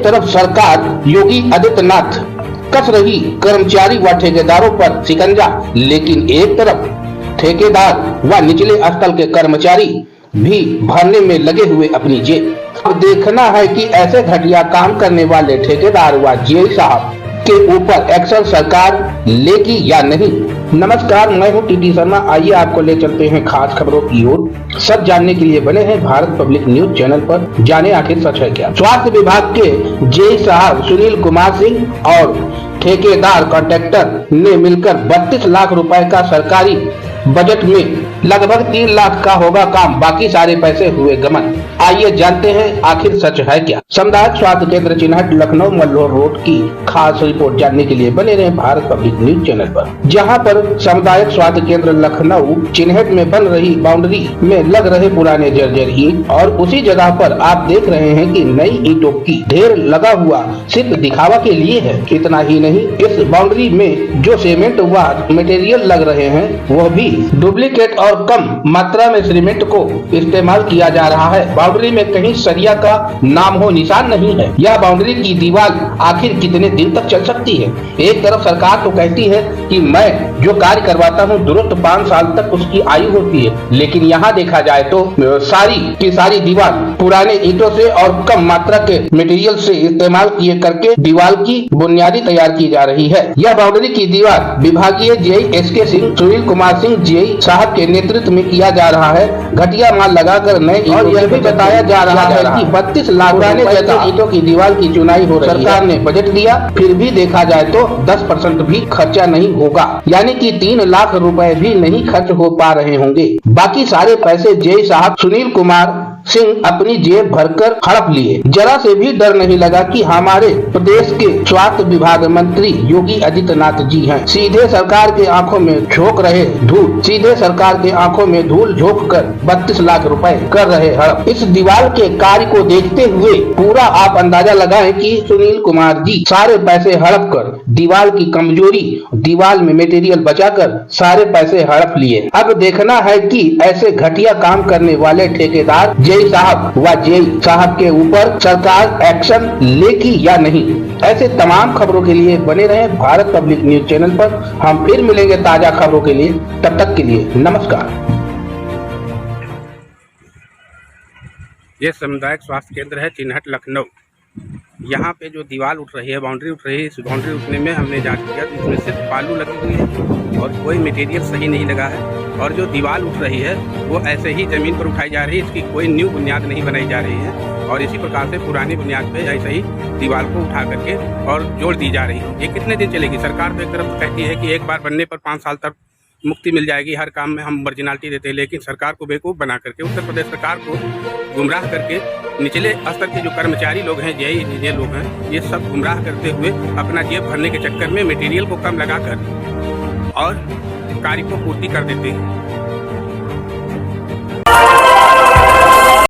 तरफ सरकार योगी आदित्यनाथ कस रही कर्मचारी व ठेकेदारों पर शिकंजा, लेकिन एक तरफ ठेकेदार व निचले स्तर के कर्मचारी भी भरने में लगे हुए अपनी जेब। अब देखना है कि ऐसे घटिया काम करने वाले ठेकेदार व जीआई साहब के ऊपर एक्शन सरकार लेगी या नहीं। नमस्कार, मैं हूं टीटी शर्मा। आइए आपको ले चलते हैं खास खबरों की ओर। सब जानने के लिए बने हैं भारत पब्लिक न्यूज चैनल पर। जाने आखिर सच है क्या। स्वास्थ्य विभाग के जेई साहब सुनील कुमार सिंह और ठेकेदार कॉन्ट्रैक्टर ने मिलकर 32 लाख रुपए का सरकारी बजट में लगभग 3 लाख का होगा काम, बाकी सारे पैसे हुए गमन। आइए जानते हैं आखिर सच है क्या। सामुदायिक स्वास्थ्य केंद्र चिन्हट लखनऊ मल्लोर रोड की खास रिपोर्ट जानने के लिए बने रहे भारत पब्लिक न्यूज चैनल पर। जहां पर सामुदायिक स्वास्थ्य केंद्र लखनऊ चिन्हट में बन रही बाउंड्री में लग रहे पुराने जर्जर ईंट, और उसी जगह पर आप देख रहे हैं कि नई ईंटों की ढेर लगा हुआ सिर्फ दिखावा के लिए है। इतना ही नहीं, इस बाउंड्री में जो सीमेंट व मटेरियल लग रहे हैं वह भी डुप्लीकेट और कम मात्रा में सीमेंट को इस्तेमाल किया जा रहा है। बाउंड्री में कहीं सरिया का नाम हो निशान नहीं है। यह बाउंड्री की दीवार आखिर कितने दिन तक चल सकती है। एक तरफ सरकार तो कहती है कि मैं जो कार्य करवाता हूं तुरंत 5 साल तक उसकी आयु होती है, लेकिन यहाँ देखा जाए तो सारी की सारी दीवार पुराने ईंटों से और कम मात्रा के मटेरियल से इस्तेमाल किए करके दीवार की बुनियादी तैयार की जा रही है। यह बाउंड्री की दीवार विभागीय JE SK Singh Sunil Kumar Singh JE साहब के नेतृत्व में किया जा रहा है। घटिया माल लगाकर नए, और यह भी बताया जा रहा है कि 32 लाख ईंटों की दीवार की चुनाई हो रही है। सरकार ने बजट दिया, फिर भी देखा जाए तो 10% भी खर्चा नहीं होगा, यानी कि 3 लाख रुपए भी नहीं खर्च हो पा रहे होंगे। बाकी सारे पैसे जेई साहब सुनील कुमार सिंह अपनी जेब भरकर हड़प लिए। जरा से भी डर नहीं लगा कि हमारे प्रदेश के स्वास्थ्य विभाग मंत्री योगी आदित्यनाथ जी हैं। सीधे सरकार के आंखों में झोंक रहे धूल, सीधे सरकार के आंखों में धूल झोंक कर 32 लाख रुपए कर रहे हड़प। इस दीवार के कार्य को देखते हुए पूरा आप अंदाजा लगाएं कि सुनील कुमार जी सारे पैसे हड़प कर दीवार की कमजोरी, दीवार में मटेरियल बचाकर सारे पैसे हड़प लिए। अब देखना है कि ऐसे घटिया काम करने वाले ठेकेदार जेई साहब व जेई साहब के ऊपर सरकार एक्शन लेगी या नहीं। ऐसे तमाम खबरों के लिए बने रहें भारत पब्लिक न्यूज चैनल पर। हम फिर मिलेंगे ताजा खबरों के लिए, तब तक के लिए नमस्कार। ये सामुदायिक स्वास्थ्य केंद्र है चिन्हट लखनऊ। यहाँ पे जो दीवार उठ रही है, बाउंड्री उठ रही है, इस बाउंड्री उठने में हमने जांच किया तो इसमें सिर्फ बालू लगी हुई है और कोई मटेरियल सही नहीं लगा है। और जो दीवार उठ रही है वो ऐसे ही ज़मीन पर उठाई जा रही है, इसकी कोई न्यू बुनियाद नहीं बनाई जा रही है। और इसी प्रकार से पुरानी बुनियाद पे ऐसे ही दीवार को उठा करके और जोड़ दी जा रही है। ये कितने दिन चलेगी। सरकार तो एक तरफ कहती है कि एक बार बनने पर 5 साल तक मुक्ति मिल जाएगी, हर काम में हम ओरिजिनलिटी देते हैं, लेकिन सरकार को बेवकूफ़ बना करके, उत्तर प्रदेश सरकार को गुमराह करके निचले स्तर के जो कर्मचारी लोग हैं, जेई इंजीनियर लोग हैं, ये सब गुमराह करते हुए अपना जेब भरने के चक्कर में मटेरियल को कम लगाकर और कार्य को पूर्ति कर देते हैं।